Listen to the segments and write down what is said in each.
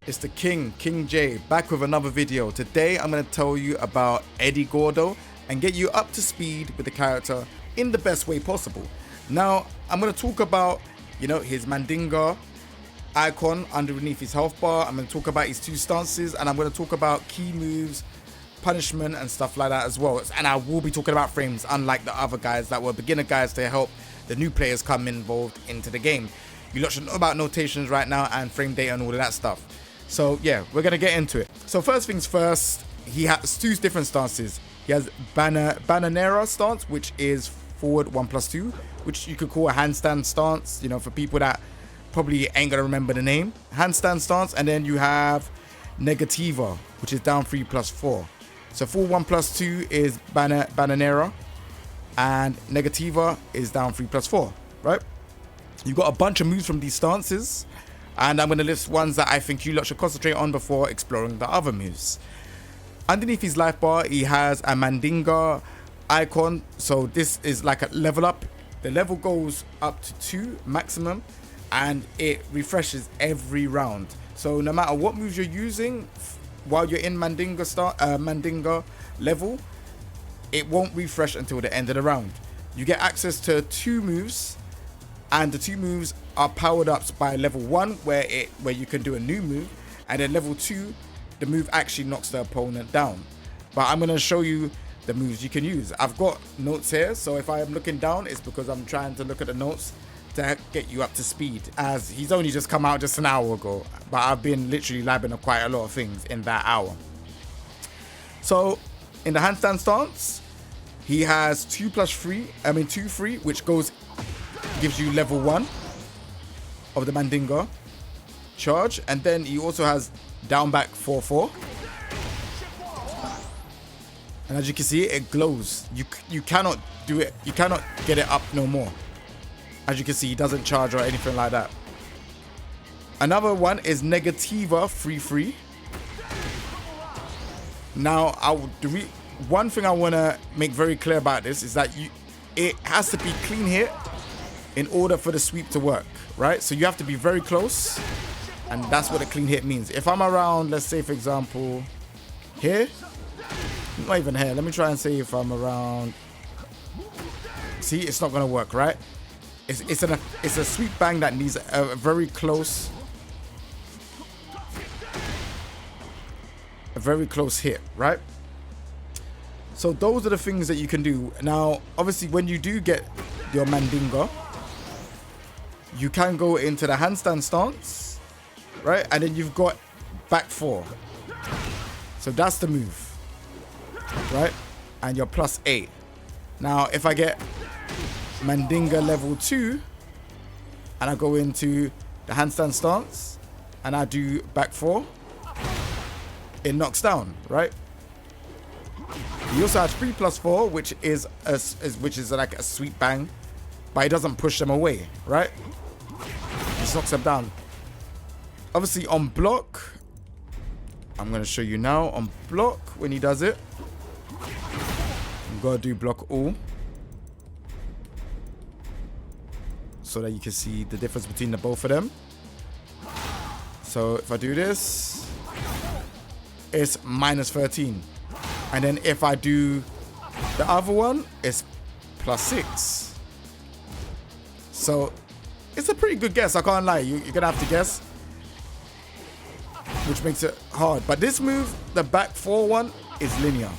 It's the King J, back with another video. Today I'm going to tell you about EDDY GORDO and get you up to speed with the character in the best way possible. Now I'm going to talk about, his Mandinga icon underneath his health bar. I'm going to talk about his two stances, and I'm going to talk about key moves, punishment and stuff like that as well. And I will be talking about frames, unlike the other guys that were beginner guides to help the new players come involved into the game. You lot should know about notations right now and frame data and all of that stuff. So yeah, we're gonna get into it. So first things first, he has two different stances. He has Bananeira stance, which is forward 1+2, which you could call a handstand stance, for people that probably ain't gonna remember the name. Handstand stance. And then you have Negativa, which is down 3+4. So full 1+2 is Bananeira, and Negativa is down 3+4, right? You've got a bunch of moves from these stances, and I'm going to list ones that I think you lot should concentrate on before exploring the other moves. Underneath his life bar, he has a Mandinga icon. So this is like a level up. The level goes up to 2 maximum, and it refreshes every round. So no matter what moves you're using while you're in Mandinga level, it won't refresh until the end of the round. You get access to 2 moves, and the 2 moves are powered up by level 1, where you can do a new move, and then level 2, the move actually knocks the opponent down. But I'm going to show you the moves you can use. I've got notes here, so if I am looking down, it's because I'm trying to look at the notes to get you up to speed, as he's only just come out just an hour ago, but I've been literally labbing up quite a lot of things in that hour. So in the handstand stance, he has 2 free, which gives you level 1 of the Mandinga charge, and then he also has down back 4-4, and as you can see, it glows. You cannot do it, you cannot get it up no more. As you can see, he doesn't charge or anything like that. Another one is Negativa free. Now one thing I want to make very clear about this is that it has to be clean hit in order for the sweep to work, right? So you have to be very close, and that's what a clean hit means. If I'm around, let's say for example here, not even here, let me try and say if I'm around, see, it's not gonna work, right? It's a sweep bang that needs a very close hit, right? So those are the things that you can do. Now obviously when you do get your Mandinga, you can go into the handstand stance, right? And then you've got back 4. So that's the move, right? And you're +8. Now if I get Mandinga level 2 and I go into the handstand stance and I do back 4, it knocks down, right? He also has 3+4, which is like a sweep bang, but it doesn't push them away, right? Just knocks them down. Obviously on block, I'm going to show you now. On block, when he does it, you've got to do block all, so that you can see the difference between the both of them. So if I do this, it's -13. And then if I do the other one, it's +6. So it's a pretty good guess, I can't lie. You're going to have to guess, which makes it hard. But this move, the back 4 one, is linear.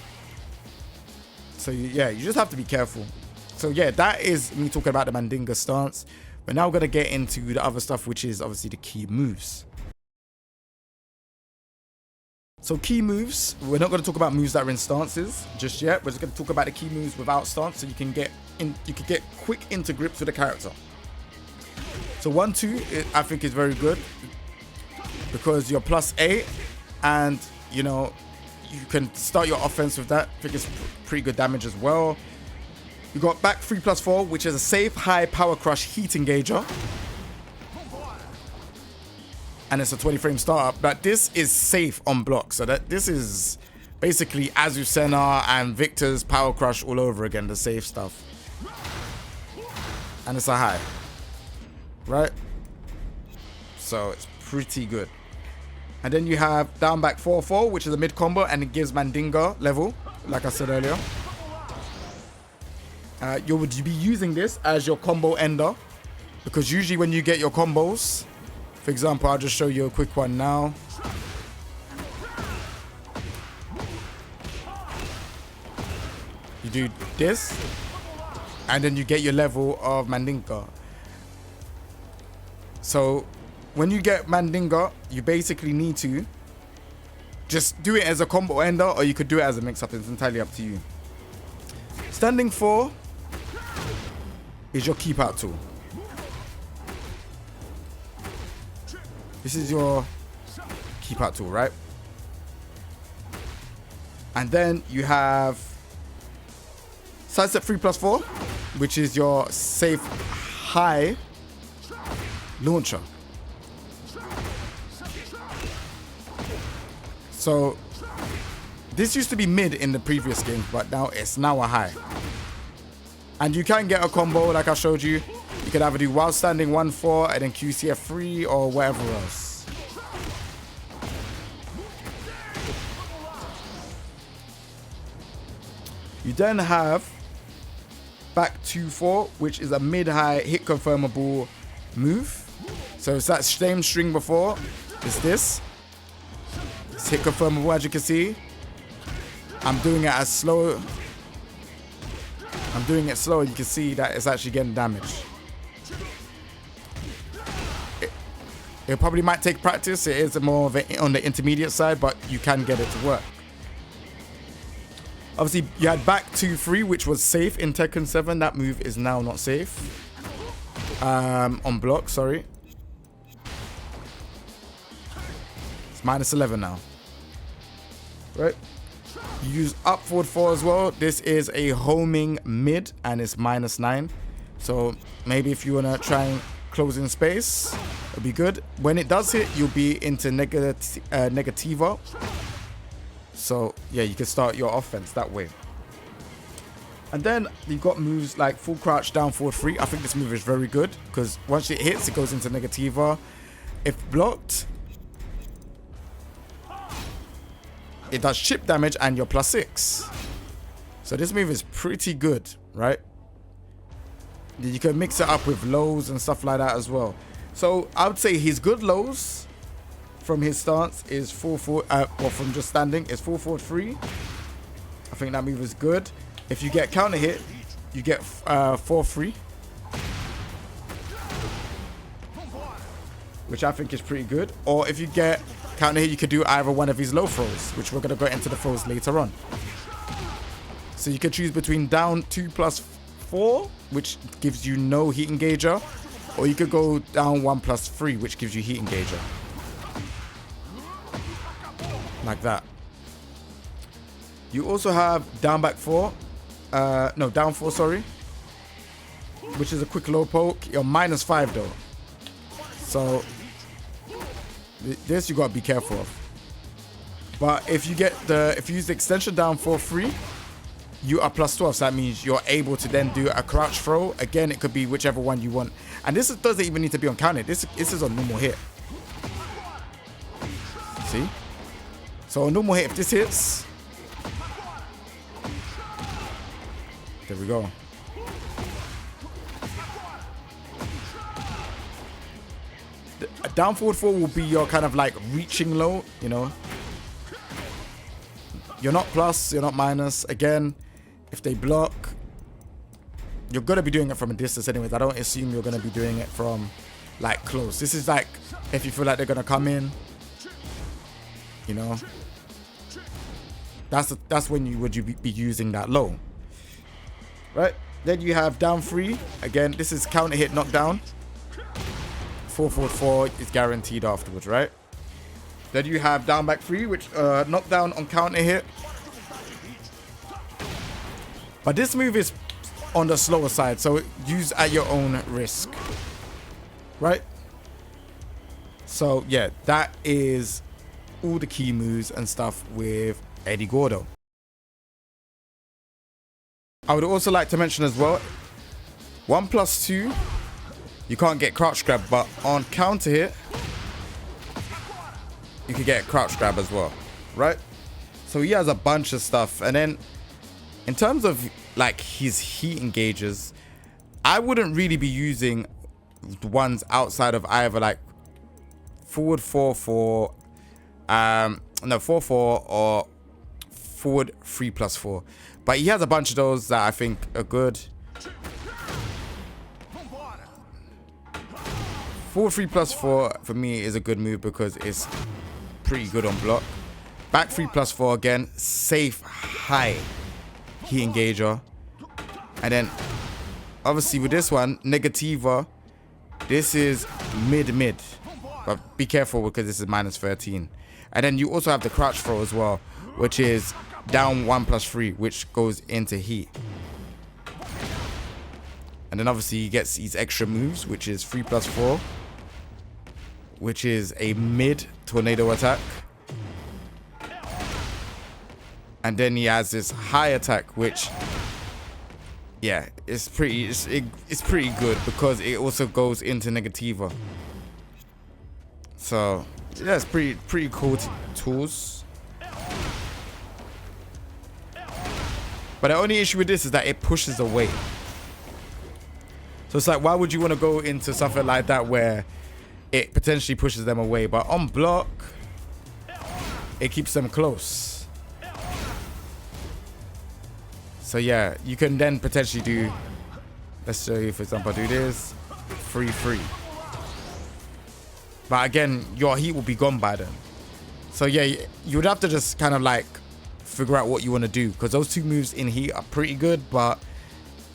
So yeah, you just have to be careful. So yeah, that is me talking about the Mandinga stance. But now we're going to get into the other stuff, which is obviously the key moves. So key moves, we're not going to talk about moves that are in stances just yet. We're just going to talk about the key moves without stance, so you can get quick into grips with the character. So 1-2, I think is very good because you're +8, and you can start your offense with that. I think it's pretty good damage as well. You got back 3+4, which is a safe high power crush heat engager, and it's a 20 frame startup. But this is safe on block, so that this is basically Azucena and Victor's power crush all over again, the safe stuff. And it's a high, right? So it's pretty good. And then you have down back 4-4, which is a mid combo, and it gives Mandinga level, like I said earlier. You would be using this as your combo ender, because usually when you get your combos, for example, I'll just show you a quick one now. You do this, and then you get your level of Mandinga. So when you get Mandinga, you basically need to just do it as a combo ender, or you could do it as a mix-up. It's entirely up to you. Standing 4 is your keep out tool. This is your keep out tool, right? And then you have sidestep 3+4, which is your safe high launcher. So this used to be mid in the previous game, but now it's a high. And you can get a combo like I showed you. You could either do while standing 1-4 and then QCF 3 or whatever else. You then have back 2-4, which is a mid-high hit confirmable move. So it's that same string before. It's this. It's hit confirmable, as you can see. I'm doing it as slow. I'm doing it slow, and you can see that it's actually getting damage. It probably might take practice. It is more of on the intermediate side, but you can get it to work. Obviously, you had back 2-3, which was safe in Tekken 7. That move is now not safe. On block, sorry. It's -11 now. Right? You use up forward 4 as well. This is a homing mid, and it's -9. So maybe if you want to try and close in space, it'll be good. When it does hit, you'll be into Negativa. So yeah, you can start your offense that way. And then you've got moves like full crouch down forward 3. I think this move is very good because once it hits, it goes into Negativa. If blocked, it does chip damage and you're +6. So this move is pretty good, right? You can mix it up with lows and stuff like that as well. So I would say his good lows from his stance is 4-4, or from just standing is 4-4-3. I think that move is good. If you get counter hit, you get 4-3, which I think is pretty good. Or if you get counter hit, you could do either one of his low throws, which we're gonna go into the throws later on. So you can choose between down 2+4, which gives you no heat engager, or you could go down 1+3, which gives you heat engager. Like that. You also have down back 4. No, down 4, sorry. Which is a quick low poke. You're -5 though. So this you gotta be careful of. But if you use the extension down 4-3, you are +12. So that means you're able to then do a crouch throw. Again, it could be whichever one you want. And this doesn't even need to be on counter. This is a normal hit. See? So a normal hit, if this hits, there we go. A down forward 4 will be your kind of like reaching low, you know. You're not plus, you're not minus. Again, if they block, you're gonna be doing it from a distance anyways. I don't assume you're gonna be doing it from like close. This is like if you feel like they're gonna come in, you know. That's when you would be using that low, right? Then you have down 3. Again, this is counter hit knockdown. 4-4-4 is guaranteed afterwards, right? Then you have down back 3, which knockdown on counter hit. But this move is on the slower side, so use at your own risk, right? So yeah, that is all the key moves and stuff with EDDY GORDO. I would also like to mention as well, 1+2, you can't get crouch grab, but on counter hit, you could get a crouch grab as well, right? So he has a bunch of stuff. And then in terms of like his heat engages, I wouldn't really be using the ones outside of either like forward 4-4, no 4-4 or forward 3+4. But he has a bunch of those that I think are good. Forward 3+4 for me is a good move because it's pretty good on block. Back 3+4 again, safe high heat engager. And then obviously with this one, Negativa, this is mid. But be careful because this is -13. And then you also have the crouch throw as well, which is down 1+3, which goes into heat. And then obviously he gets these extra moves, which is 3+4, which is a mid tornado attack. And then he has this high attack, which, yeah, it's pretty good because it also goes into Negativa. So yeah, it's pretty cool tools. But the only issue with this is that it pushes away. So it's like, why would you want to go into something like that where it potentially pushes them away? But on block, it keeps them close. So yeah, you can then potentially do, let's show you, for example, do this, 3-3. But again, your heat will be gone by then. So yeah, you would have to just kind of like figure out what you want to do, because those two moves in heat are pretty good. But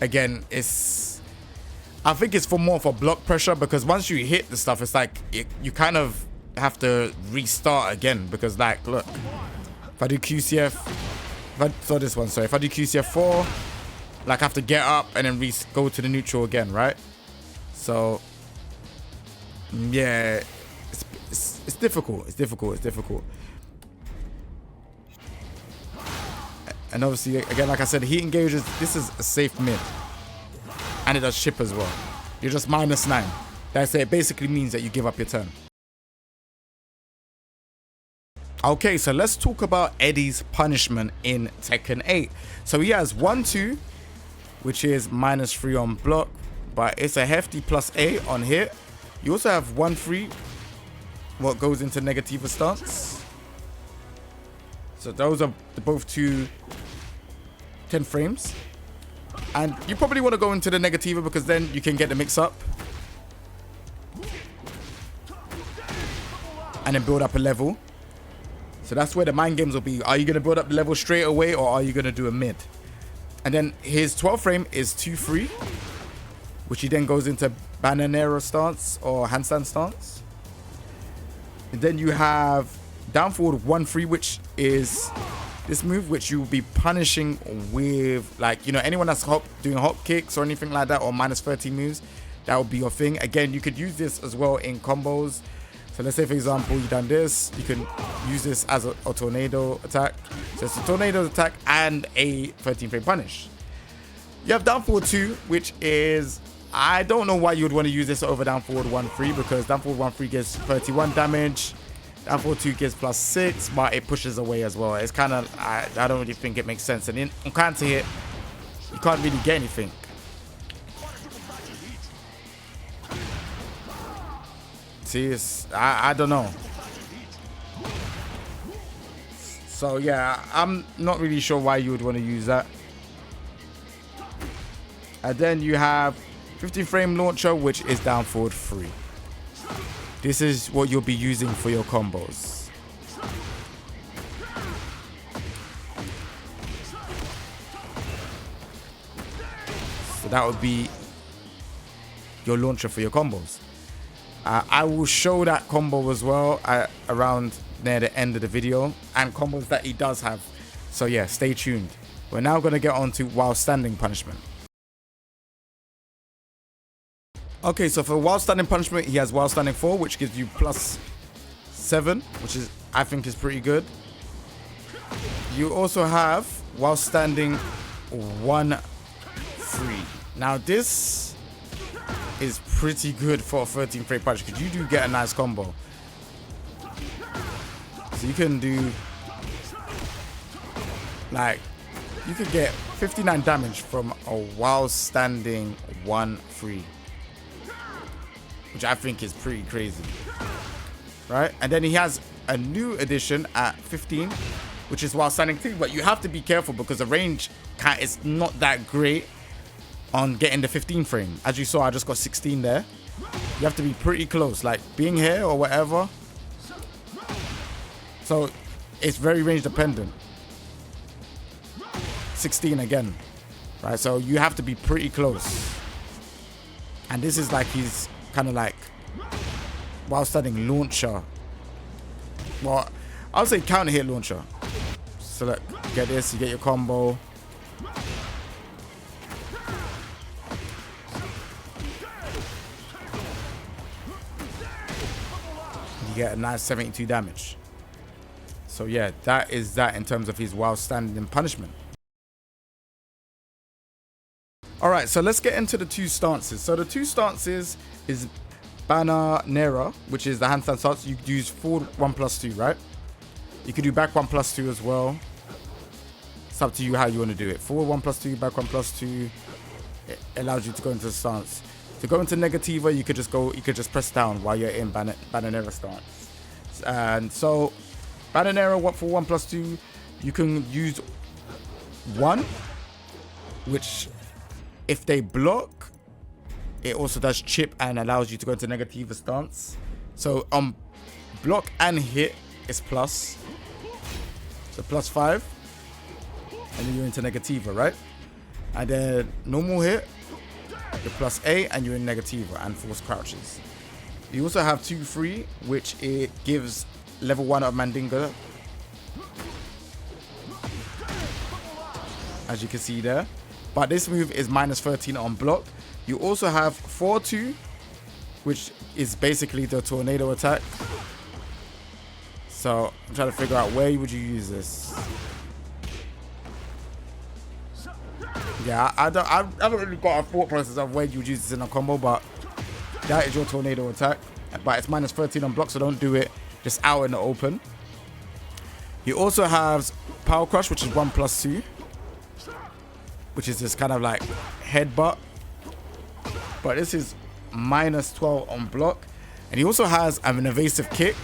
again, I think it's more for block pressure, because once you hit the stuff, it's like you kind of have to restart again. Because like, look, if I do QCF, if I do QCF 4, like I have to get up and then go to the neutral again, right? So yeah, it's difficult. It's difficult. And obviously, again, like I said, heat engages. This is a safe mid, and it does chip as well. You're just -9. That's it. It basically means that you give up your turn. Okay, so let's talk about Eddie's punishment in Tekken 8. So he has 1-2, which is -3 on block, but it's a hefty +8 on hit. You also have 1-3, what goes into Negativa stance. So those are both 2 10 frames. And you probably want to go into the Negativa because then you can get the mix up. And then build up a level. So that's where the mind games will be. Are you going to build up the level straight away, or are you going to do a mid? And then his 12 frame is 2-3, which he then goes into Bananeira stance or handstand stance. And then you have down forward 1-3, which is this move, which you will be punishing with, like, you know, anyone that's doing hop kicks or anything like that, or -13 moves, that would be your thing. Again, you could use this as well in combos. So let's say, for example, you done this, you can use this as a tornado attack. So it's a tornado attack and a 13 frame punish. You have down forward 2, which is, I don't know why you would want to use this over down forward 1-3, because down forward 1-3 gives 31 damage. Down forward 2 gives +6, but it pushes away as well. It's kind of, I don't really think it makes sense. And on counter hit, you can't really get anything. See, I don't know. So yeah, I'm not really sure why you would want to use that. And then you have 50 frame launcher, which is down forward 3. This is what you'll be using for your combos. So that would be your launcher for your combos. I will show that combo as well around near the end of the video, and combos that he does have. So yeah, stay tuned. We're now going to get on to while standing punishment. Okay, so for while standing punishment, he has while standing 4, which gives you +7, which is, I think, is pretty good. You also have while standing 1-3. Now this is pretty good for a 13 frame punch, because you do get a nice combo. So you can do, like, you could get 59 damage from a while standing 1-3, which I think is pretty crazy, right? And then he has a new addition at 15, which is while standing 2, but you have to be careful because the range is not that great on getting the 15 frame. As you saw, I just got 16 there. You have to be pretty close, like being here or whatever. So it's very range dependent. 16 again, right? So you have to be pretty close. And this is like he's kind of like while standing launcher. Well, I'll say counter hit launcher. So look, get this, you get your combo. You get a nice 72 damage. So yeah, that is that in terms of his while standing punishment. All right, so let's get into the 2 stances. So the 2 stances is Bananeira, which is the handstand stance. You could use forward 1+2, right? You could do back 1+2 as well. It's up to you how you want to do it. Forward 1+2, back 1+2. It allows you to go into the stance. To go into Negativa, you could just press down while you're in Bananeira stance. And so Bananeira for 1+2, you can use 1, which if they block, it also does chip and allows you to go into Negativa stance. So block and hit is plus. So +5. And then you're into Negativa, right? And then normal hit, you're +8 and you're in Negativa and force crouches. You also have 2-3, which it gives level 1 of Mandinga. As you can see there. But this move is -13 on block. You also have 4-2, which is basically the tornado attack. So I'm trying to figure out where would you use this. Yeah, I haven't really got a thought process of where you would use this in a combo, but that is your tornado attack. But it's -13 on block, so don't do it just out in the open. He also has Power Crush, which is 1+2, which is just kind of like headbutt. But this is -12 on block. And he also has an evasive kick,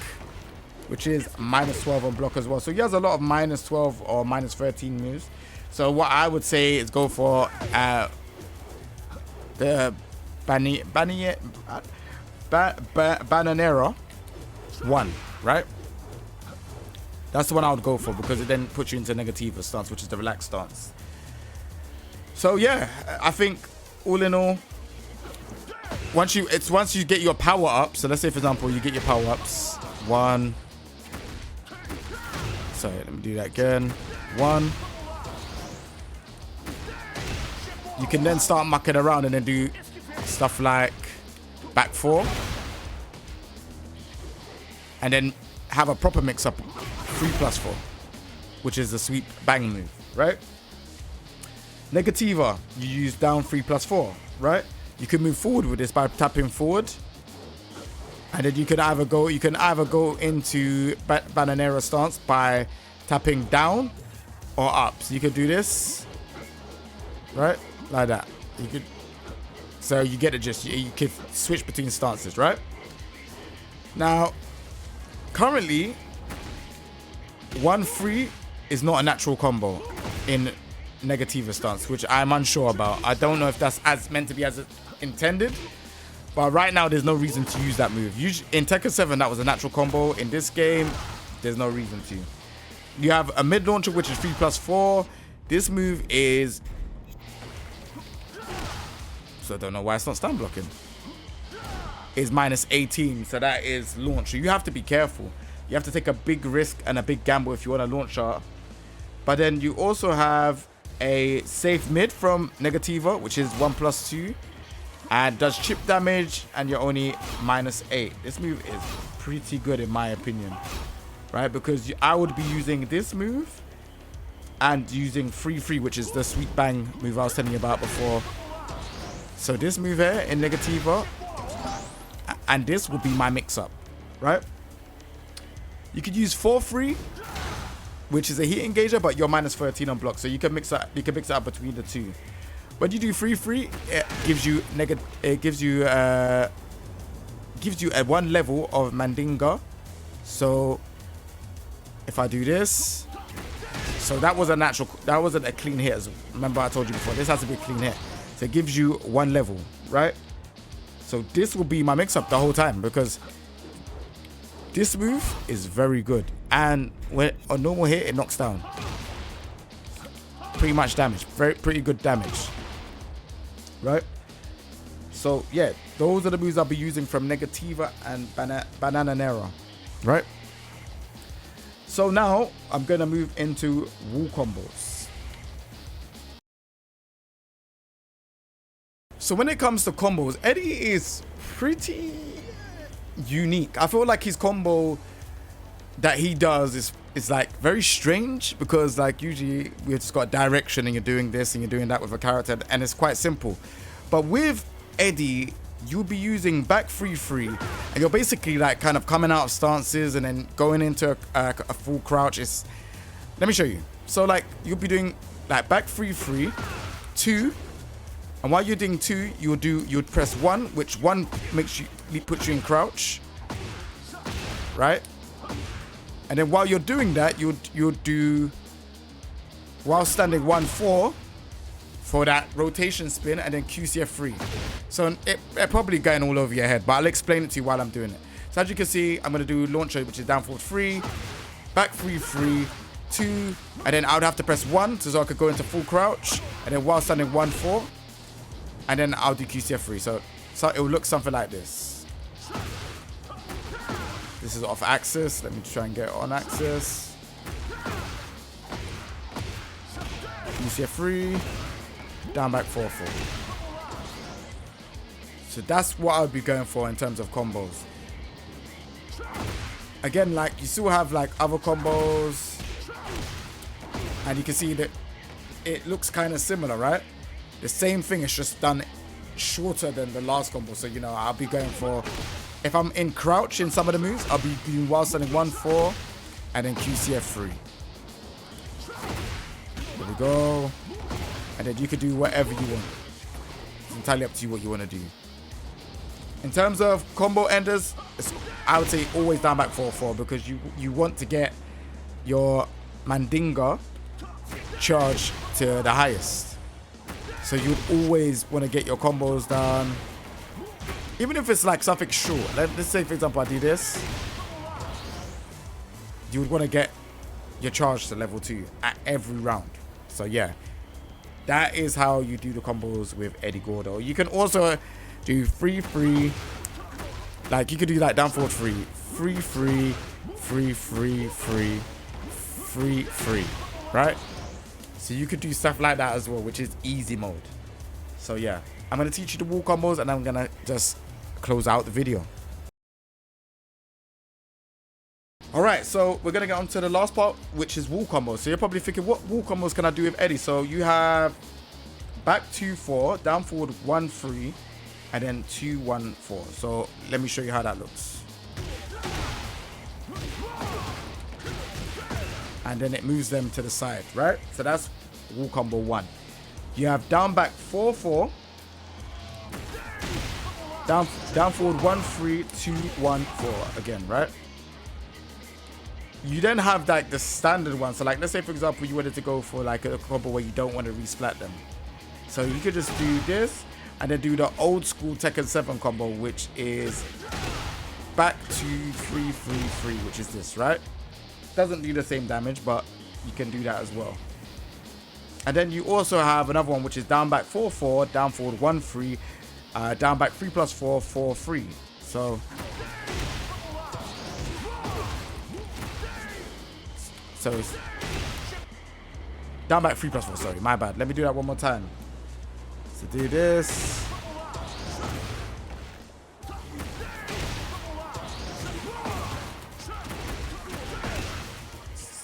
which is -12 on block as well. So he has a lot of -12 or -13 moves. So what I would say is go for the Bananeira 1, right? That's the one I would go for because it then puts you into Negativa stance, which is the relaxed stance. So yeah, I think all in all, once you get your power up. So let's say for example you get your power ups. 1. Sorry, let me do that again. 1. You can then start mucking around and then do stuff like back 4. And then have a proper mix up 3+4, which is the sweep bang move, right? Negativa, you use down 3+4, right? You can move forward with this by tapping forward. And then you can either go into Bananeira stance by tapping down or up. So you could do this, right? Like that. You could, so you get it. Just you could switch between stances, right? Now, currently, 1-3 is not a natural combo in Negativa stance, which I'm unsure about. I don't know if that's as meant to be as intended. But right now, there's no reason to use that move. Usually, in Tekken 7, that was a natural combo. In this game, there's no reason to. You have a mid launcher, which is 3+4. This move is... So I don't know why it's not stun blocking. Is -18, so that is launcher. You have to be careful. You have to take a big risk and a big gamble if you want a launcher. But then you also have a safe mid from Negativa, which is 1+2. And does chip damage, and you're only -8. This move is pretty good in my opinion, right? Because I would be using this move and using 3-3, which is the sweet bang move I was telling you about before. So this move here in Negativa, and this will be my mix-up, right? You could use 4-3, which is a heat engager, but you're minus 13 on block, so you can mix that. You can mix it up between the two. When you do 3-3, it gives you at one level of Mandinga. So if I do this, so that was a natural, that wasn't a clean hit. Remember I told you before, this has to be a clean hit. So it gives you one level, right? So this will be my mix-up the whole time, because this move is very good. And when a normal hit, it knocks down. Pretty much damage. Pretty good damage. Right? So, yeah. Those are the moves I'll be using from Negativa and Bananeira. Right? So now, I'm going to move into wall combos. So when it comes to combos, Eddie is pretty unique. I feel like his combo that he does is like very strange, because like usually we've just got direction and you're doing this and you're doing that with a character, and it's quite simple. But with Eddie, you'll be using back 3-3, and you're basically like kind of coming out of stances and then going into a full crouch. Let me show you. So like you'll be doing like back 3-3, 2, and while you're doing 2, you'd press 1, which 1 puts you in crouch, right? And then while you're doing that, you'd do, while standing 1-4 for that rotation spin, and then QCF3. So it probably going all over your head, but I'll explain it to you while I'm doing it. So as you can see, I'm going to do launcher, which is down forward 3, back 3-3, 2, and then I would have to press 1 so I could go into full crouch, and then while standing 1-4, and then I'll do QCF3. So it will look something like this. This is off axis. Let me try and get it on axis. QCF3. Down back 4-4. So that's what I'll be going for in terms of combos. Again, like you still have like other combos, and you can see that it looks kind of similar, right? The same thing, it's just done shorter than the last combo. So, you know, I'll be going for, if I'm in crouch in some of the moves, I'll be doing while standing 1-4 and then QCF3. There we go. And then you can do whatever you want. It's entirely up to you what you want to do. In terms of combo enders, I would say always down back 4-4, because you want to get your Mandinga charged to the highest. So you'd always want to get your combos done. Even if it's like something short. Let's say, for example, I do this. You would want to get your charge to level 2 at every round. So yeah, that is how you do the combos with EDDY GORDO. You can also do 3-3. Like you could do like down forward 3, 3-3, 3-3, 3, 3-3, right? So you could do stuff like that as well, which is easy mode. So yeah, I'm going to teach you the wall combos, and I'm going to just close out the video. Alright, so we're going to get on to the last part, which is wall combos. So you're probably thinking, what wall combos can I do with Eddie? So you have back 2-4, down forward 1-3, and then 2-1-4. So let me show you how that looks. And then it moves them to the side, right? So that's wall combo 1. You have down back 4-4, down forward 1-3, 2-1-4 again, right? You then have like the standard one. So like, let's say for example, you wanted to go for like a combo where you don't want to resplat them. So you could just do this and then do the old school Tekken 7 combo, which is back 2-3-3-3, which is this, right? Doesn't do the same damage, but you can do that as well. And then you also have another one, which is down back 4-4, down forward 1-3, down back 3+4, 4-3. So it's down back 3+4. Sorry, my bad. Let me do that one more time. So do this.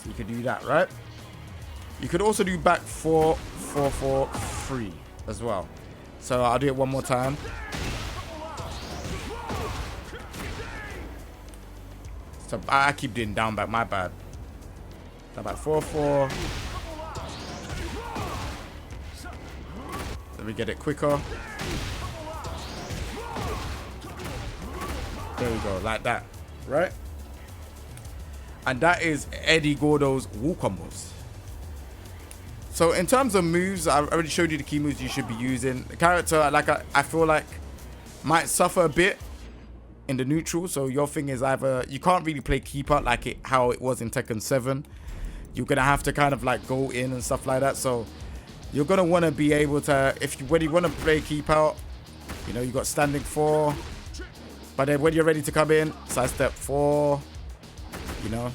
You could do that, right? You could also do back 4-4-4-3 as well. So I'll do it one more time. So I keep doing down back, my bad. Down back 4-4. Let me get it quicker. There we go, like that, right? And that is EDDY GORDO's wall combos. So in terms of moves, I already showed you the key moves you should be using. The character, like I feel like, might suffer a bit in the neutral. So your thing is either you can't really play keeper like how it was in Tekken 7. You're gonna have to kind of like go in and stuff like that. So you're gonna want to be able to, when you want to play keep out, you know, you got standing 4. But then when you're ready to come in, sidestep 4. You know,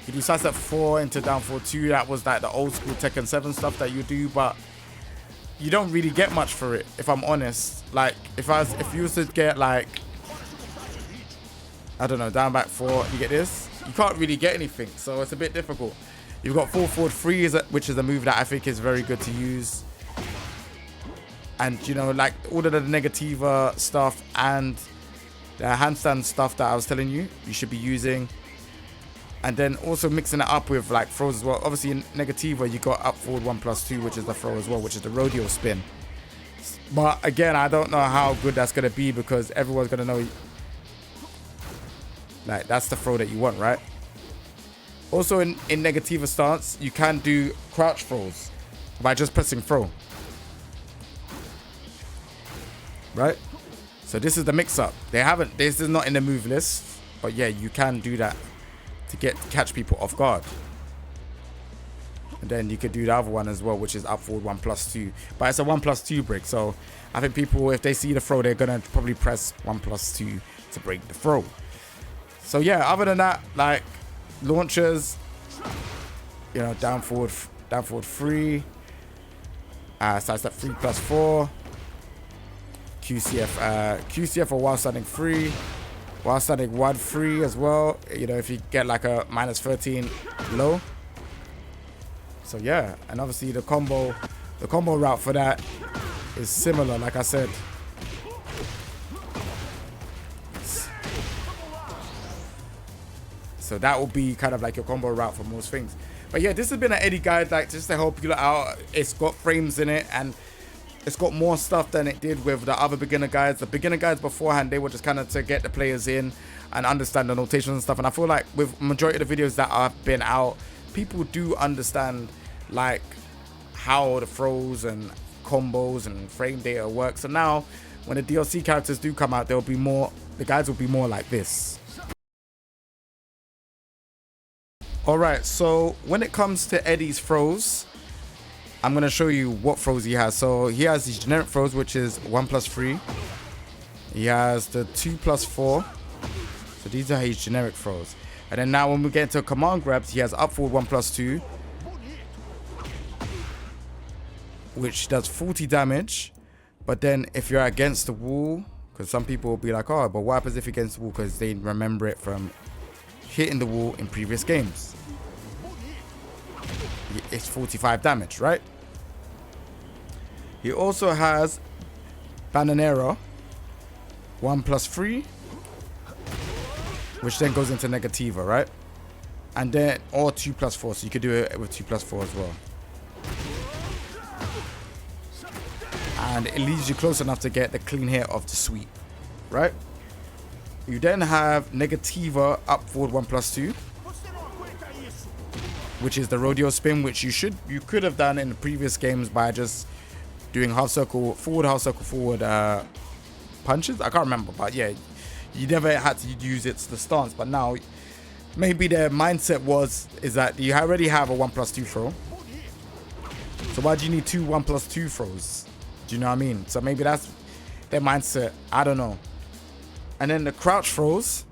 you do sidestep 4 into down 4-2. That was like the old school Tekken 7 stuff that you do, but you don't really get much for it, if I'm honest. Like if you was to get like, I don't know, down back 4, you get this, you can't really get anything, so it's a bit difficult. You've got forward 3, which is a move that I think is very good to use. And you know, like all of the Negativa stuff and the handstand stuff that I was telling you, you should be using. And then also mixing it up with like throws as well. Obviously in Negativa, you got up forward 1+2, which is the throw as well, which is the rodeo spin. But again, I don't know how good that's going to be because everyone's going to know, like, that's the throw that you want, right? Also in Negativa stance, you can do crouch throws by just pressing throw. Right? So this is the mix-up. This is not in the move list, but yeah, you can do that to catch people off guard. And then you could do the other one as well, which is up forward 1+2. But it's a 1+2 break. So I think people, if they see the throw, they're gonna probably press 1+2 to break the throw. So yeah, other than that, like launchers, you know, down forward 3, sidestep 3+4, QCF or while standing 3. While standing 1-3 as well, you know, if you get like a -13 low. So yeah, and obviously the combo route for that is similar, like I said. So that will be kind of like your combo route for most things. But yeah, this has been an EDDY guide, like just to help you out. It's got frames in it and it's got more stuff than it did with the other beginner guides. The beginner guides beforehand, they were just kind of to get the players in and understand the notations and stuff. And I feel like with majority of the videos that have been out, people do understand like how the throws and combos and frame data work. So now when the DLC characters do come out, there'll be more, the guides will be more like this. Alright, so when it comes to EDDY's throws, I'm going to show you what throws he has. So he has these generic throws, which is 1+3. He has the 2+4. So these are his generic throws. And then now when we get into command grabs, he has up forward 1+2, which does 40 damage. But then if you're against the wall, because some people will be like, oh, but what happens if you're against the wall? Because they remember it from hitting the wall in previous games. It's 45 damage, right? He also has Bananeira 1+3, which then goes into Negativa, right? And then, or 2+4, so you could do it with 2+4 as well. And it leaves you close enough to get the clean hit of the sweep, right? You then have Negativa up forward 1+2, which is the rodeo spin, which you could have done in the previous games by just doing half circle forward punches. I can't remember, but yeah, you never had to use it to the stance. But now maybe their mindset is that you already have a 1+2 throw, so why do you need 2 1+2 throws? Do you know what I mean? So maybe that's their mindset. I don't know. And then the crouch throws,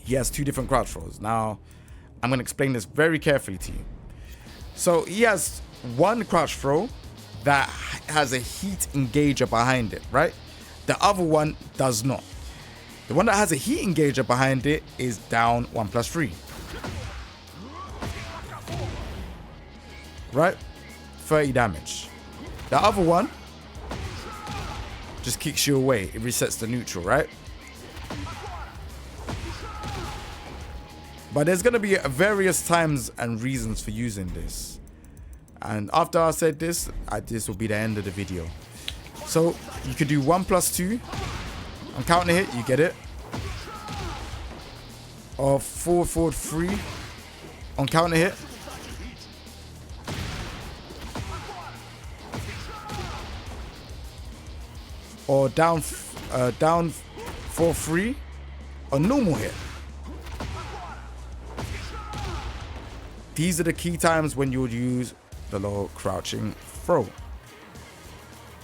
he has 2 different crouch throws. Now I'm going to explain this very carefully to you. So he has one crouch throw that has a heat engager behind it, right? The other one does not. The one that has a heat engager behind it is down 1+3. Right? 30 damage. The other one just kicks you away. It resets the neutral, right? But there's going to be various times and reasons for using this. And after I said this, this will be the end of the video. So you could do 1+2. On counter hit, you get it. Or forward 3 on counter hit. Or down 4-3 on normal hit. These are the key times when you would use the low crouching throw.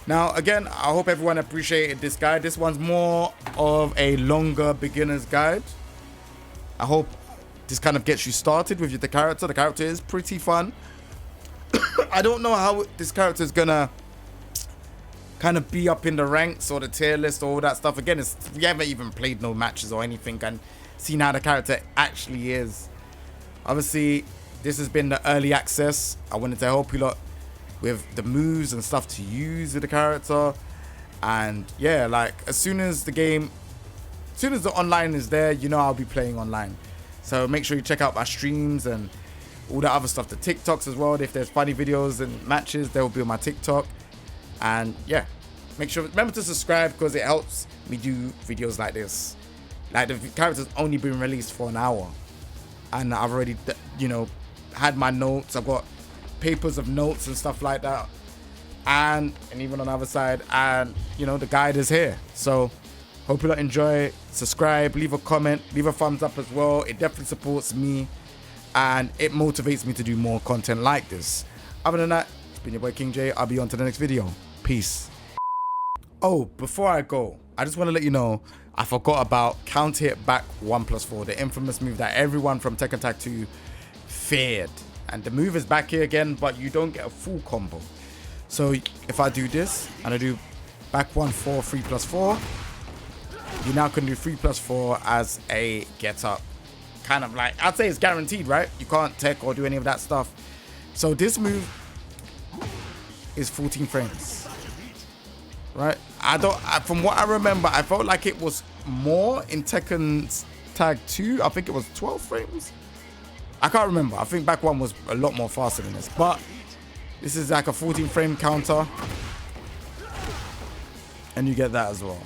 Now, again, I hope everyone appreciated this guide. This one's more of a longer beginner's guide. I hope this kind of gets you started with the character. The character is pretty fun. I don't know how this character is gonna kind of be up in the ranks or the tier list or all that stuff. Again, we haven't even played no matches or anything and seen how the character actually is. Obviously, this has been the early access. I wanted to help you lot with the moves and stuff to use with the character. And yeah, like as soon as the online is there, you know I'll be playing online. So make sure you check out my streams and all the other stuff, the TikToks as well. If there's funny videos and matches, they will be on my TikTok. And yeah, remember to subscribe because it helps me do videos like this. Like the character's only been released for an hour and I've already, you know, had my notes. I've got papers of notes and stuff like that, and even on the other side, and you know the guide is here. So hope you lot enjoy. Subscribe, leave a comment, leave a thumbs up as well. It definitely supports me and it motivates me to do more content like this. Other than that, it's been your boy King J. I'll be on to the next video. Peace. Oh, before I go, I just want to let you know I forgot about counter hit back 1+4, the infamous move that everyone from Tekken Tag 2 feared. And the move is back here again, but you don't get a full combo. So if I do this and I do back 1-4, 3+4, you now can do 3+4 as a get up. Kind of like, I'd say it's guaranteed, right? You can't tech or do any of that stuff. So this move is 14 frames, right? From what I remember, I felt like it was more in Tekken's Tag 2. I think it was 12 frames. I can't remember. I think back one was a lot more faster than this, but this is like a 14 frame counter and you get that as well.